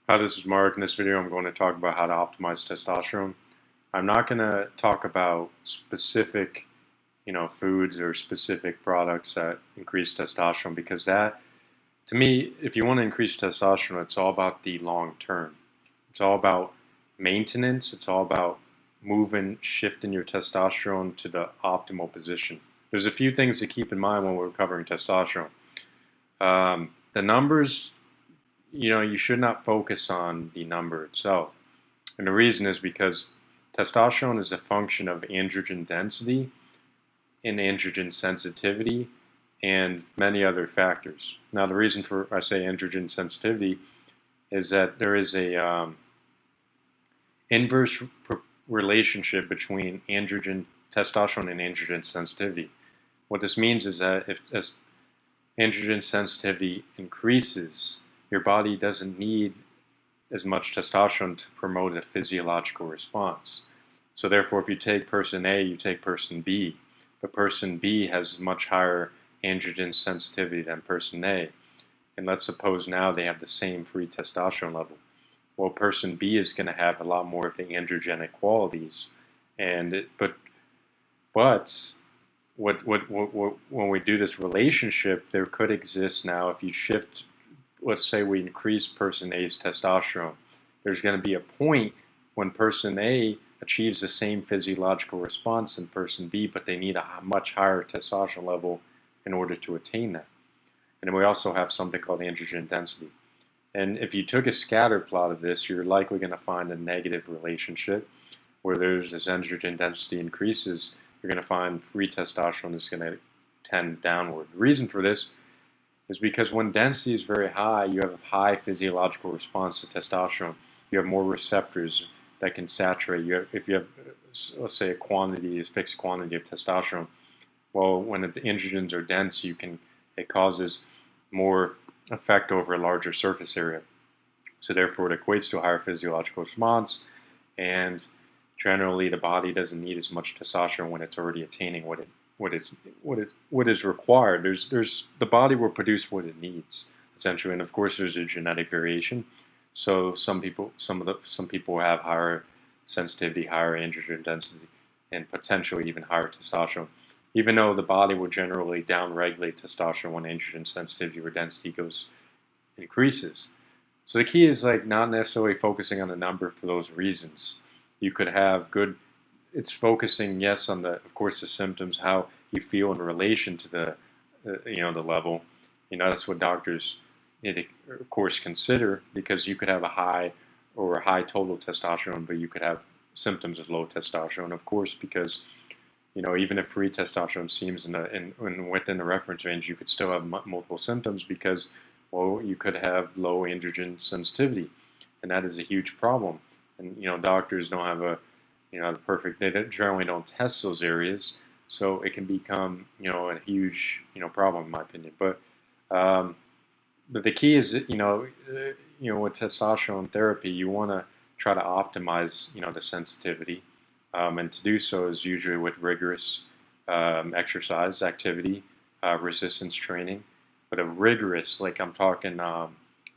Hi, this is Mark. In this video, I'm going to talk about how to optimize testosterone. I'm not going to talk about specific, foods or specific products that increase testosterone because that, to me, if you want to increase testosterone, it's all about the long term. It's all about maintenance. It's all about shifting your testosterone to the optimal position. There's a few things to keep in mind when we're covering testosterone. The numbers, you should not focus on the number itself. And the reason is because testosterone is a function of androgen density and androgen sensitivity and many other factors. Now, the reason for I say androgen sensitivity is that there is a inverse relationship between testosterone and androgen sensitivity. What this means is that if as androgen sensitivity increases, your body doesn't need as much testosterone to promote a physiological response. So therefore, if you take person A, you take person B, but person B has much higher androgen sensitivity than person A. And let's suppose now they have the same free testosterone level. Well, person B is going to have a lot more of the androgenic qualities, but when we do this relationship, there could exist now if you shift. Let's say we increase person A's testosterone. There's going to be a point when person A achieves the same physiological response than person B, but they need a much higher testosterone level in order to attain that. And we also have something called androgen density. And if you took a scatter plot of this, you're likely going to find a negative relationship where there's this androgen density increases. You're going to find free testosterone is going to tend downward. The reason for this is because when density is very high, you have a high physiological response to testosterone. You have more receptors that can saturate. If you have, let's say, a fixed quantity of testosterone, well, when the androgens are dense, it causes more effect over a larger surface area. So therefore, it equates to a higher physiological response, and generally, the body doesn't need as much testosterone when it's already attaining what is required. The body will produce what it needs essentially, and of course, there's a genetic variation. So some people have higher sensitivity, higher androgen density, and potentially even higher testosterone. Even though the body will generally downregulate testosterone when androgen sensitivity or density increases. So the key is like not necessarily focusing on the number for those reasons. You could have good. It's focusing, yes, on of course, the symptoms, how you feel in relation to the level. That's what doctors need to, of course, consider, because you could have a high total testosterone, but you could have symptoms of low testosterone, of course, because even if free testosterone seems within the reference range, you could still have multiple symptoms because, well, you could have low androgen sensitivity, and that is a huge problem. And doctors don't have they generally don't test those areas, so it can become a huge problem in my opinion. But the key is that with testosterone therapy, you want to try to optimize the sensitivity, and to do so is usually with rigorous exercise activity, resistance training, but a rigorous, like I'm talking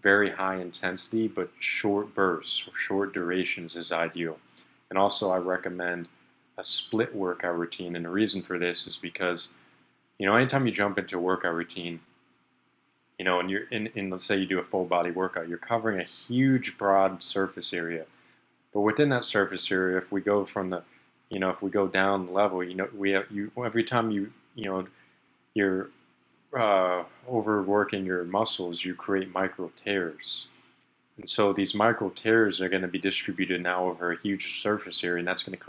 very high intensity but short bursts or short durations is ideal. And also I recommend a split workout routine, and the reason for this is because anytime you jump into a workout routine, and you're let's say you do a full body workout, you're covering a huge broad surface area. But within that surface area, if we go if we go down level, we have every time you're overworking your muscles, you create micro tears. And so these micro tears are going to be distributed now over a huge surface area, and that's going to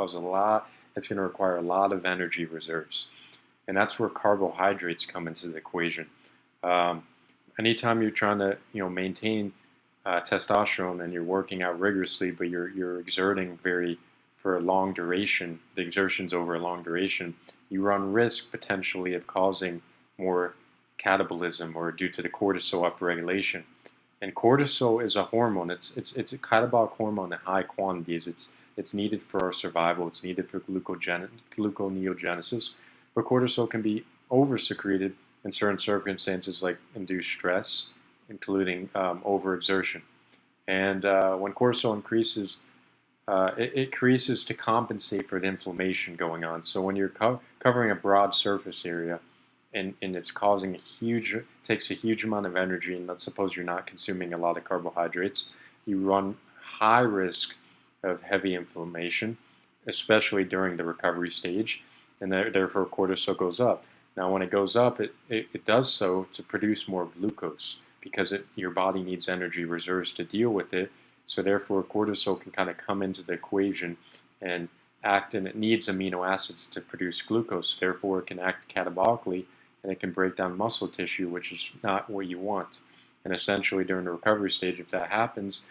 it's going to require a lot of energy reserves. And that's where carbohydrates come into the equation. Anytime you're trying to, maintain testosterone and you're working out rigorously, but you're exerting for a long duration, the exertions over a long duration, you run risk potentially of causing more catabolism or due to the cortisol upregulation. And cortisol is a hormone. It's a catabolic hormone in high quantities. It's needed for our survival. It's needed for gluconeogenesis. But cortisol can be oversecreted in certain circumstances, like induced stress, including overexertion. And when cortisol increases, it increases to compensate for the inflammation going on. So when you're covering a broad surface area, and it's causing takes a huge amount of energy, and let's suppose you're not consuming a lot of carbohydrates, you run high risk of heavy inflammation, especially during the recovery stage, and therefore cortisol goes up. Now, when it goes up, it does so to produce more glucose because your body needs energy reserves to deal with it. So therefore, cortisol can kind of come into the equation and act, and it needs amino acids to produce glucose. Therefore, it can act catabolically, and it can break down muscle tissue, which is not what you want. And essentially, during the recovery stage, if that happens,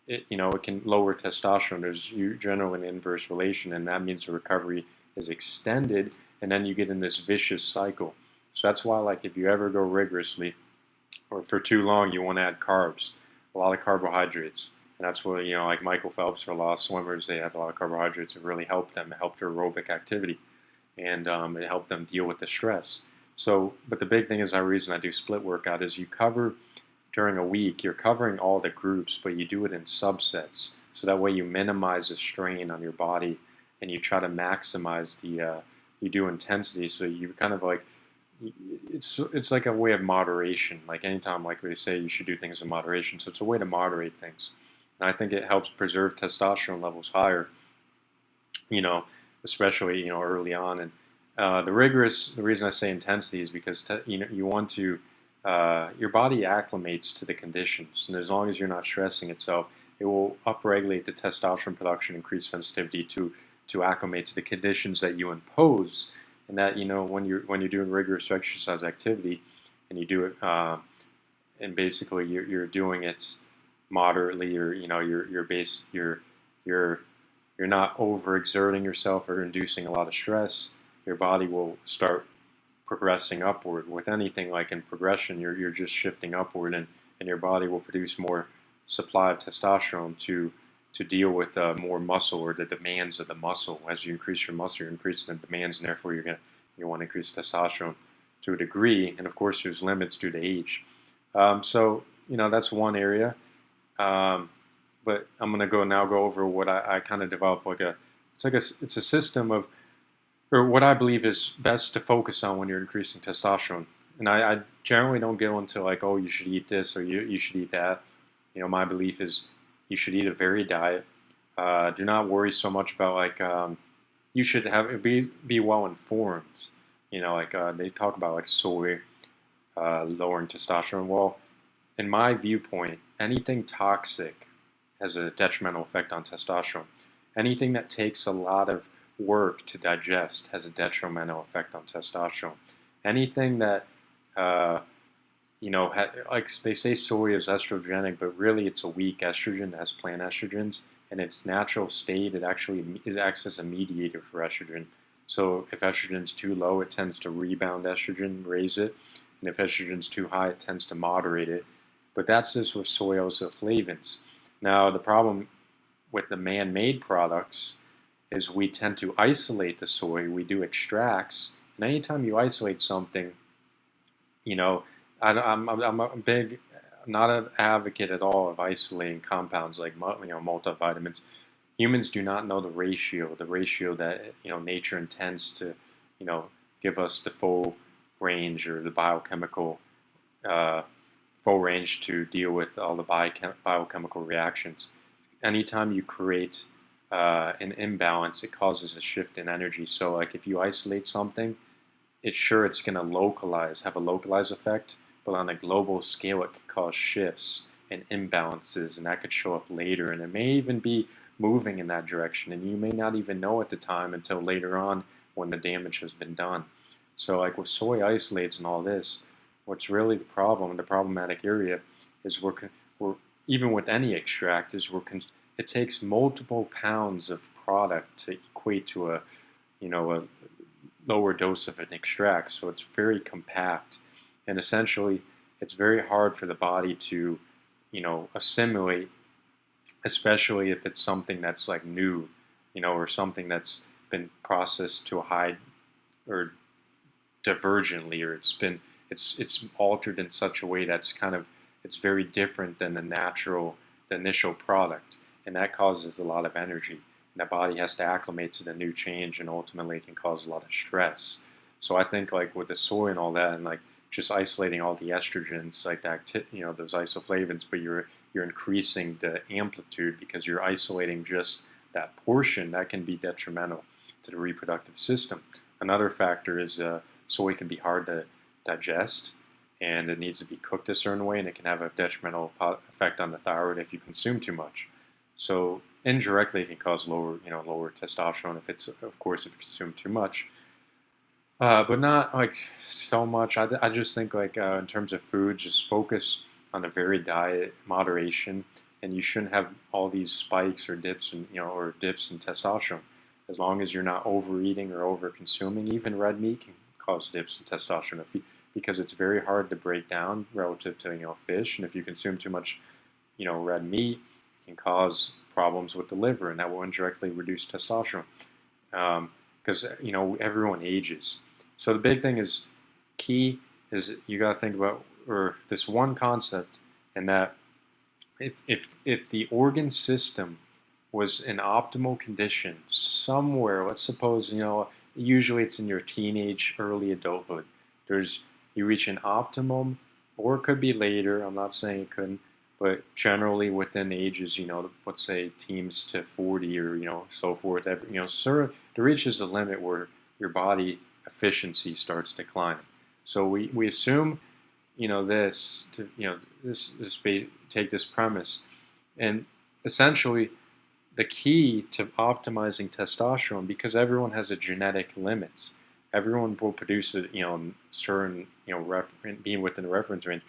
it can lower testosterone. There's generally an inverse relation, and that means the recovery is extended, and then you get in this vicious cycle. So that's why, like, if you ever go rigorously or for too long, you want to add carbs, a lot of carbohydrates. And that's what, like Michael Phelps or a lot of swimmers, they had a lot of carbohydrates. It really helped them. It helped their aerobic activity, and it helped them deal with the stress. So, but the big thing is, the reason I do split workout is you cover during a week, you're covering all the groups, but you do it in subsets. So that way you minimize the strain on your body, and you try to maximize you do intensity. So you kind of like, it's like a way of moderation. Like anytime, like they say, you should do things in moderation. So it's a way to moderate things. And I think it helps preserve testosterone levels higher, you know, especially, early on. And the reason I say intensity is because, you want to, your body acclimates to the conditions. And as long as you're not stressing itself, it will upregulate the testosterone production, increase sensitivity to acclimate to the conditions that you impose. And that, when you're doing rigorous exercise activity, and you do it, and basically you're doing it moderately, or you're not overexerting yourself or inducing a lot of stress, your body will start progressing upward. With anything like in progression, you're just shifting upward, and your body will produce more supply of testosterone to deal with more muscle, or the demands of the muscle. As you increase your muscle, you're increasing the demands, and therefore you want to increase testosterone to a degree. And of course, there's limits due to age. So that's one area. But I'm gonna go over what I kind of developed, it's a system of, or what I believe is best to focus on when you're increasing testosterone. And I generally don't go into like, oh, you should eat this or you should eat that. My belief is you should eat a varied diet. Do not worry so much about like, you should be well informed. They talk about like soy lowering testosterone. Well, in my viewpoint, anything toxic has a detrimental effect on testosterone. Anything that takes a lot of work to digest has a detrimental effect on testosterone. Anything that, like they say soy is estrogenic, but really it's a weak estrogen. It has plant estrogens. In its natural state, it actually acts as a mediator for estrogen. So if estrogen's too low, it tends to rebound estrogen, raise it. And if estrogen's too high, it tends to moderate it. But that's just with soy isoflavones. Now, the problem with the man-made products is we tend to isolate the soy. We do extracts. And anytime you isolate something, I'm not an advocate at all of isolating compounds like multivitamins. Humans do not know the ratio that nature intends to give us the full range, or the biochemical full range to deal with all the biochemical reactions. Anytime you create an imbalance, it causes a shift in energy. So like if you isolate something, it's going to have a localized effect, but on a global scale, it could cause shifts and imbalances, and that could show up later, and it may even be moving in that direction, and you may not even know at the time until later on when the damage has been done. So like with soy isolates and all this, what's really the problematic area is we're even with any extract, it takes multiple pounds of product to equate to a lower dose of an extract. So it's very compact, and essentially it's very hard for the body to assimilate, especially if it's something that's like new, or something that's been processed to a high, or divergently, or it's altered in such a way that's it's very different than the natural the initial product, and that causes a lot of energy. And the body has to acclimate to the new change, and ultimately it can cause a lot of stress. So I think like with the soy and all that, and like just isolating all the estrogens, like that, those isoflavones, but you're increasing the amplitude because you're isolating just that portion, that can be detrimental to the reproductive system. Another factor is soy can be hard to digest, and it needs to be cooked a certain way, and it can have a detrimental effect on the thyroid if you consume too much. So indirectly, it can cause lower testosterone if it's, of course, if you consume too much. But not like so much. I just think like in terms of food, just focus on a varied diet, moderation, and you shouldn't have all these spikes or dips and or dips in testosterone. As long as you're not overeating or over consuming, even red meat can cause dips in testosterone because it's very hard to break down relative to fish, and if you consume too much red meat, it can cause problems with the liver, and that will indirectly reduce testosterone. Because everyone ages. So the big thing is key is you got to think about or this one concept, and that if the organ system was in optimal condition somewhere, let's suppose usually it's in your teenage, early adulthood. You reach an optimum, or it could be later. I'm not saying it couldn't, but generally within ages, let's say teens to 40 or so forth. There reaches a limit where your body efficiency starts declining. So we assume this to take this premise, and essentially the key to optimizing testosterone, because everyone has a genetic limits. Everyone will produce it, certain, being within the reference range.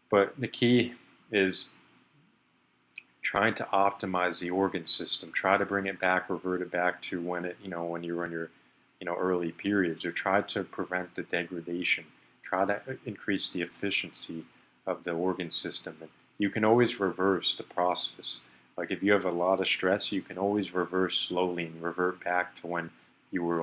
But the key is trying to optimize the organ system. Try to bring it back, revert it back to when you were in your, early periods, or try to prevent the degradation. Try to increase the efficiency of the organ system. And you can always reverse the process. Like if you have a lot of stress, you can always reverse slowly and revert back to when you were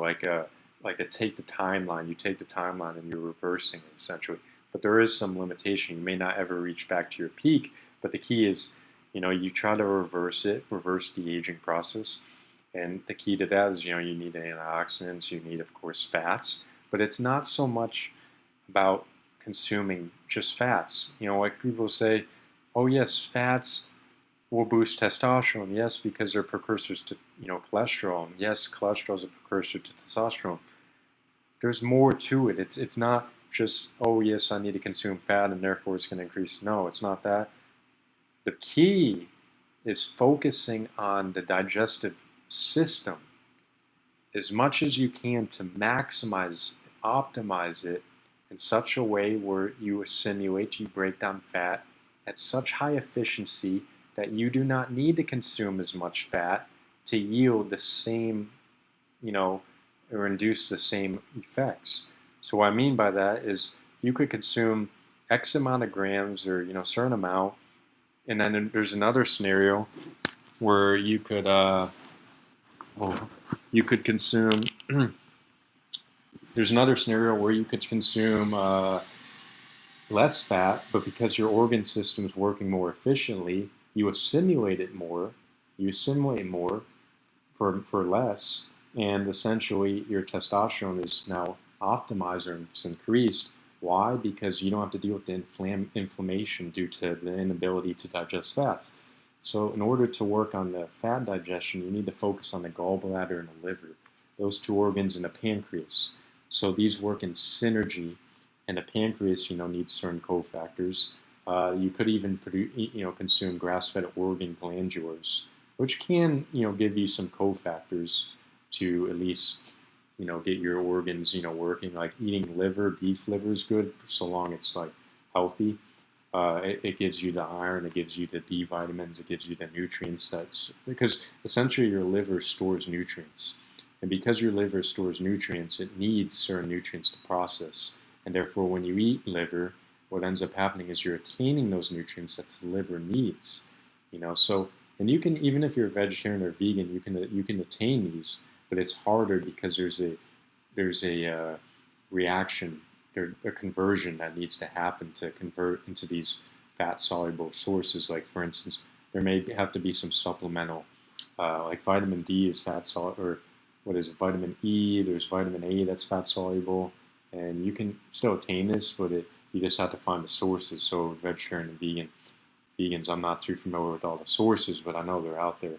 take the timeline. You take the timeline and you're reversing it essentially. But there is some limitation. You may not ever reach back to your peak, but the key is, you try to reverse the aging process. And the key to that is, you need antioxidants, you need, of course, fats, but it's not so much about consuming just fats. Like people say, oh yes, fats will boost testosterone. Yes, because they're precursors to, cholesterol. And yes, cholesterol is a precursor to testosterone. There's more to it. It's not just, oh yes, I need to consume fat and therefore it's going to increase. No, it's not that. The key is focusing on the digestive system as much as you can to maximize, optimize it in such a way where you assimilate, you break down fat at such high efficiency that you do not need to consume as much fat to yield the same, or induce the same effects. So what I mean by that is you could consume X amount of grams or, certain amount, and then there's another scenario where you could consume. There's another scenario where you could consume less fat, but because your organ system is working more efficiently, you assimilate it more. You assimilate more for less, and essentially your testosterone is now optimized or it's increased. Why? Because you don't have to deal with the inflammation due to the inability to digest fats. So in order to work on the fat digestion, you need to focus on the gallbladder and the liver, those two organs, and the pancreas. So these work in synergy, and the pancreas, needs certain cofactors. You could even consume grass-fed organ glandulars, which can, give you some cofactors to at least, get your organs, working. Like eating liver, beef liver is good so long it's like healthy. It gives you the iron, it gives you the B vitamins, it gives you the nutrients because essentially your liver stores nutrients. And because your liver stores nutrients, it needs certain nutrients to process. And therefore, when you eat liver, what ends up happening is you're attaining those nutrients that the liver needs. So, and you can, even if you're a vegetarian or vegan, you can attain these, but it's harder because there's a reaction, a conversion that needs to happen to convert into these fat soluble sources. Like for instance, there may have to be some supplemental, like vitamin D is fat soluble, or what is it, vitamin E, there's vitamin A that's fat soluble, and you can still attain this, but you just have to find the sources. So vegetarian and vegans, I'm not too familiar with all the sources, but I know they're out there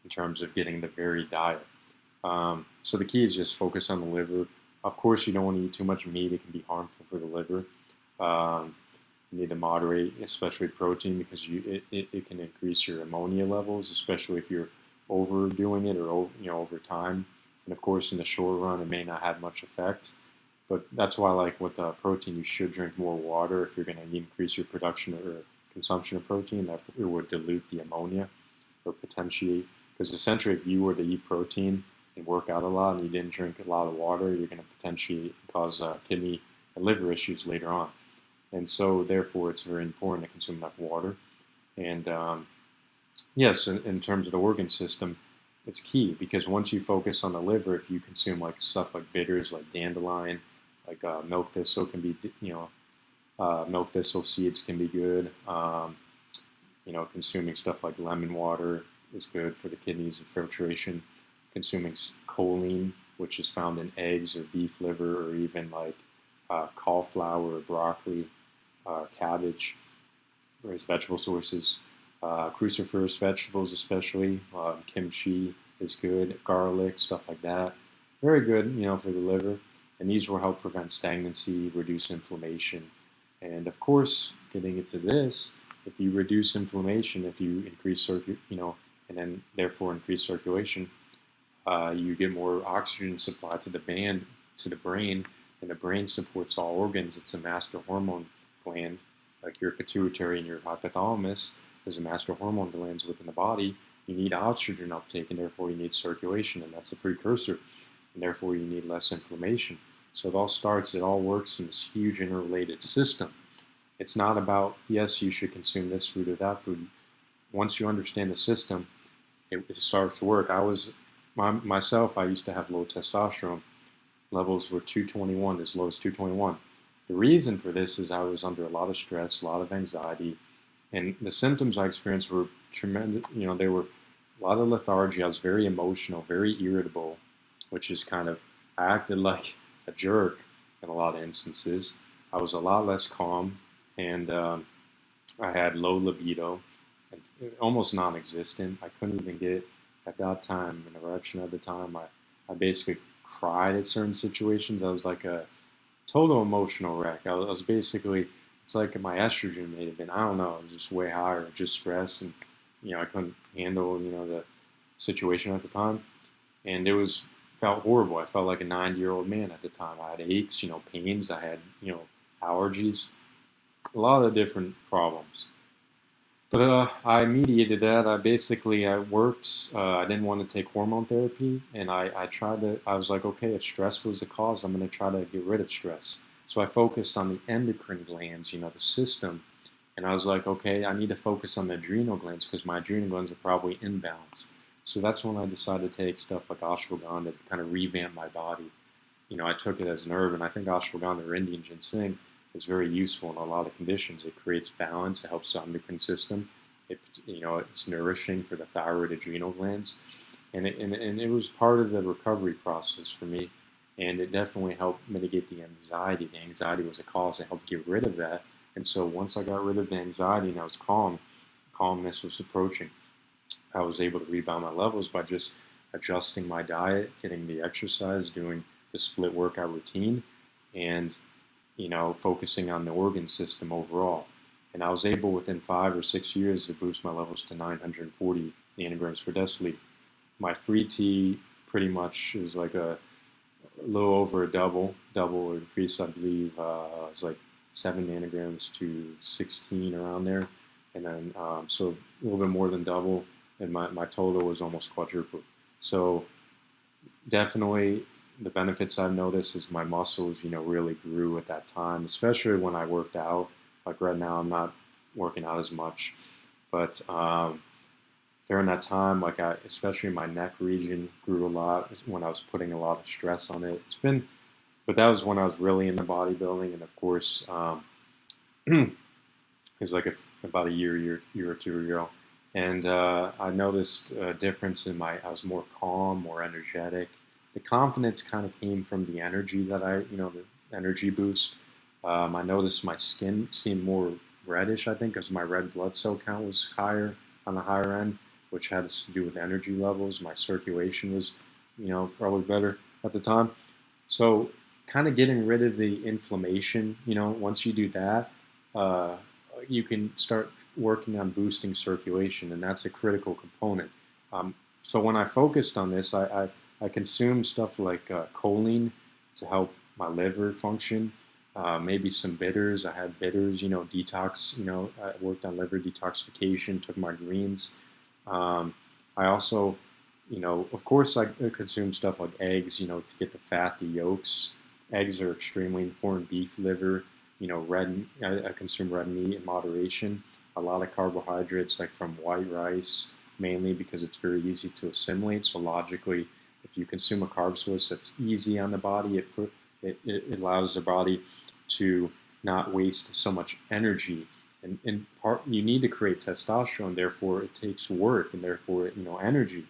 in terms of getting the varied diet. So the key is just focus on the liver. Of course, you don't want to eat too much meat. It can be harmful for the liver. Um, you need to moderate, especially protein, because it can increase your ammonia levels, especially if you're overdoing it or over time. And of course, in the short run, it may not have much effect. But that's why, like with protein, you should drink more water if you're going to increase your production or consumption of protein. That it would dilute the ammonia or potentiate. Because essentially, if you were to eat protein and work out a lot and you didn't drink a lot of water, you're going to potentially cause kidney and liver issues later on. And so, therefore, it's very important to consume enough water. And yes, in terms of the organ system, it's key because once you focus on the liver, if you consume like stuff like bitters, like dandelion, like milk thistle can be, milk thistle seeds can be good. Consuming stuff like lemon water is good for the kidneys and filtration. Consuming choline, which is found in eggs or beef liver, or even like cauliflower or broccoli, cabbage, or as vegetable sources. Cruciferous vegetables, especially kimchi, is good. Garlic, stuff like that, very good, for the liver. And these will help prevent stagnancy, reduce inflammation, and of course, getting into this, if you reduce inflammation, if you increase and then therefore increase circulation, you get more oxygen supply to the brain, and the brain supports all organs. It's a master hormone gland, like your pituitary and your hypothalamus is a master hormone glands within the body. You need oxygen uptake, and therefore you need circulation, and that's a precursor, and therefore you need less inflammation. So it all works in this huge interrelated system. It's not about, yes, you should consume this food or that food. Once you understand the system, it starts to work. Myself, I used to have low testosterone. Levels were 221, as low as 221. The reason for this is I was under a lot of stress, a lot of anxiety, and the symptoms I experienced were tremendous. There were a lot of lethargy. I was very emotional, very irritable, which is I acted like a jerk in a lot of instances. I was a lot less calm, and I had low libido, and almost non-existent. I couldn't even get, at that time, an erection at the time. I basically cried at certain situations. I was like a total emotional wreck. I was basically, it's like my estrogen may have been, I don't know, it was just way higher, just stress, and I couldn't handle the situation at the time, and felt horrible. I felt like a 90-year-old man at the time. I had aches, pains. I had allergies, a lot of different problems. But I mediated that. I worked. I didn't want to take hormone therapy, and I tried to. I was like, okay, if stress was the cause, I'm going to try to get rid of stress. So I focused on the endocrine glands, the system, and I was like, okay, I need to focus on the adrenal glands because my adrenal glands are probably imbalanced. So that's when I decided to take stuff like ashwagandha to kind of revamp my body. I took it as an herb, and I think ashwagandha or Indian ginseng is very useful in a lot of conditions. It creates balance. It helps the endocrine system. It's nourishing for the thyroid adrenal glands, and it was part of the recovery process for me, and it definitely helped mitigate the anxiety. The anxiety was a cause. It helped get rid of that, and so once I got rid of the anxiety and I was calm, calmness was approaching. I was able to rebound my levels by just adjusting my diet, getting the exercise, doing the split workout routine, and focusing on the organ system overall. And I was able within 5 or 6 years to boost my levels to 940 nanograms per deciliter. My free T pretty much is like a little over a double increase. I believe it was like 7 nanograms to 16 around there, and then so a little bit more than double, and my total was almost quadruple. So definitely the benefits I've noticed is my muscles, really grew at that time, especially when I worked out. Like right now, I'm not working out as much, but during that time, especially my neck region grew a lot when I was putting a lot of stress on it. But that was when I was really into bodybuilding, and of course, it was like about a year or two ago, And I noticed a difference in I was more calm, more energetic. The confidence kind of came from the energy that the energy boost. I noticed my skin seemed more reddish, I think, because my red blood cell count was higher on the higher end, which had to do with energy levels. My circulation was, probably better at the time. So, kind of getting rid of the inflammation, once you do that, uh, you can start working on boosting circulation, and that's a critical component. Um, so, when I focused on this, I consumed stuff like choline to help my liver function. Maybe some bitters. I had bitters, detox. I worked on liver detoxification, took my greens. Um, I also, of course, I consume stuff like eggs, to get the fat, the yolks. Eggs are extremely important. Beef liver, I consume red meat in moderation. A lot of carbohydrates, like from white rice, mainly because it's very easy to assimilate. So logically, if you consume a carb source that's easy on the body, it allows the body to not waste so much energy. And part you need to create testosterone, therefore it takes work and therefore energy.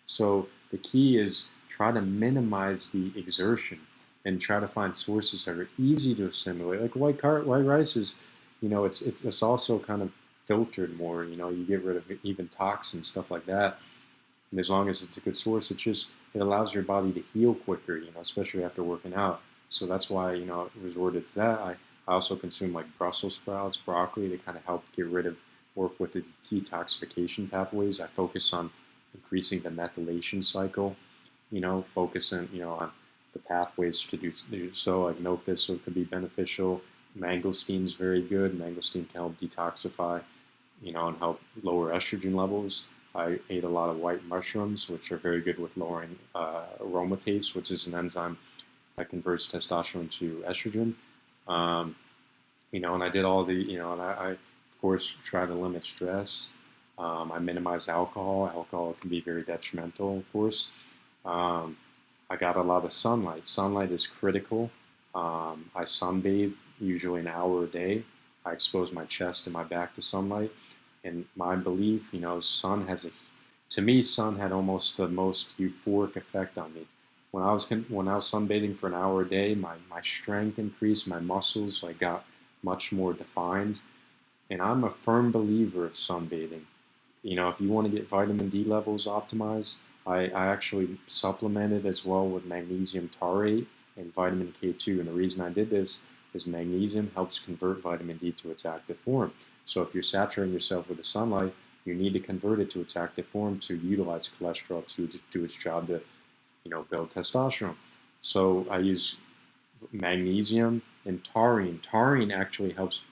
So the key is try to minimize the exertion and try to find sources that are easy to assimilate. Like white rice is, it's also kind of filtered more. You get rid of even toxins, stuff like that. And as long as it's a good source, it allows your body to heal quicker. Especially after working out. So that's why I resorted to that. I also consume like Brussels sprouts, broccoli to kind of help get rid of work with the detoxification pathways. I focus on increasing the methylation cycle. Focusing on the pathways to do so. Like milk thistle could be beneficial. Mangosteen is very good. Mangosteen can help detoxify, and help lower estrogen levels. I ate a lot of white mushrooms, which are very good with lowering aromatase, which is an enzyme that converts testosterone to estrogen. Um, and I did all and I of course try to limit stress. I minimize alcohol. Alcohol can be very detrimental, of course. Um, I got a lot of sunlight. Sunlight is critical. I sunbathe usually an hour a day. I expose my chest and my back to sunlight. And my belief, to me, sun had almost the most euphoric effect on me. When I was sunbathing for an hour a day, my strength increased, my muscles like got much more defined. And I'm a firm believer of sunbathing. If you want to get vitamin D levels optimized, I actually supplemented as well with magnesium taurate and vitamin K2. And the reason I did this is magnesium helps convert vitamin D to its active form. So if you're saturating yourself with the sunlight, you need to convert it to its active form to utilize cholesterol to do its job to, build testosterone. So I use magnesium and taurine. Taurine actually helps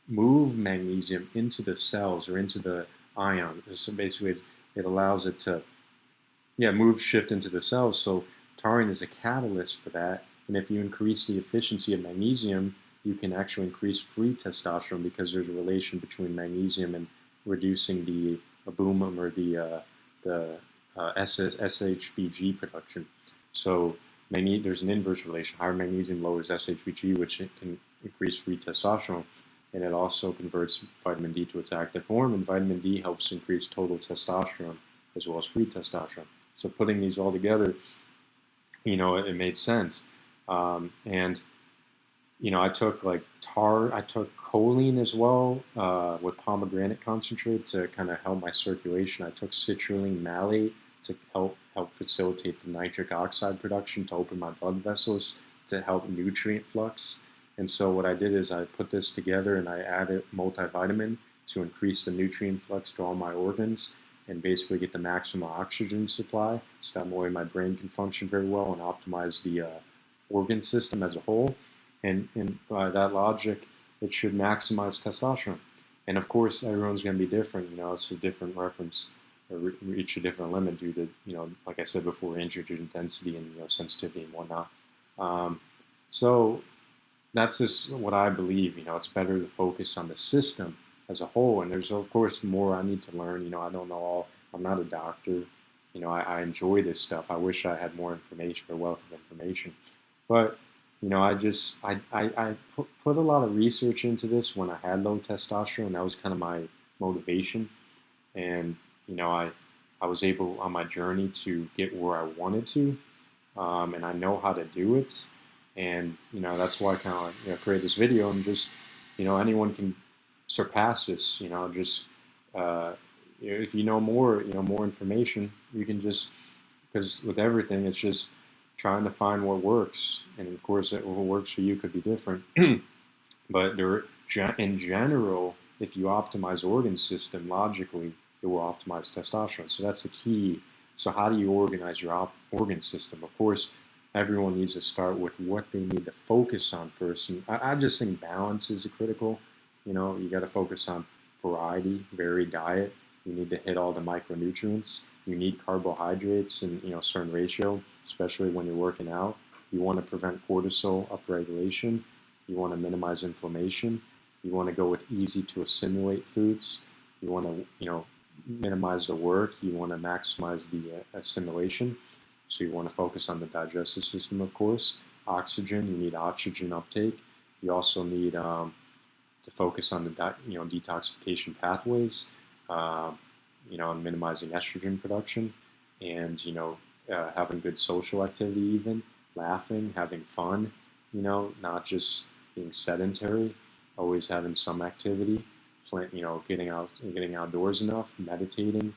move magnesium into the cells or into the ion. So basically, it allows it to, yeah, move, shift into the cells. So taurine is a catalyst for that. And if you increase the efficiency of magnesium, you can actually increase free testosterone because there's a relation between magnesium and reducing the albumin or the SHBG production. So there's an inverse relation. Higher magnesium lowers SHBG, which can increase free testosterone, and it also converts vitamin D to its active form, and vitamin D helps increase total testosterone as well as free testosterone. So putting these all together, it made sense. And I took I took choline as well with pomegranate concentrate to kind of help my circulation. I took citrulline malate to help facilitate the nitric oxide production to open my blood vessels to help nutrient flux. And so what I did is I put this together and I added multivitamin to increase the nutrient flux to all my organs and basically get the maximum oxygen supply. So that way my brain can function very well and optimize the organ system as a whole. And by that logic, it should maximize testosterone. And of course, everyone's going to be different. It's a different reference, or reach a different limit due to, like I said before, androgen density and sensitivity and whatnot. Um, so that's just what I believe. It's better to focus on the system as a whole. And there's of course more I need to learn. I don't know all. I'm not a doctor. I enjoy this stuff. I wish I had more information or wealth of information, but I put a lot of research into this when I had low testosterone. That was kind of my motivation. and I was able on my journey to get where I wanted to, and I know how to do it. And that's why I kind of create this video, and just anyone can surpass this. Just uh, if you know more, more information, you can just, because with everything, it's just trying to find what works. And of course, what works for you could be different. But in general, if you optimize organ system logically, it will optimize testosterone. So that's the key. So how do you organize your organ system? Of course, everyone needs to start with what they need to focus on first. And I just think balance is critical. You got to focus on variety, varied diet. You need to hit all the micronutrients. You need carbohydrates in certain ratio, especially when you're working out. You want to prevent cortisol upregulation. You want to minimize inflammation. You want to go with easy to assimilate foods. You want to, minimize the work. You want to maximize the assimilation. So you want to focus on the digestive system, of course. Oxygen, you need oxygen uptake. You also need to focus on the detoxification pathways, uh, and minimizing estrogen production, and having good social activity, even laughing, having fun, not just being sedentary, always having some activity, getting outdoors enough, meditating,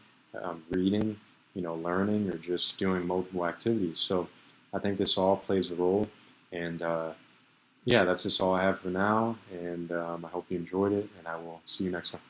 reading, learning, or just doing multiple activities. So I think this all plays a role, and yeah, that's just all I have for now. And I hope you enjoyed it, and I will see you next time.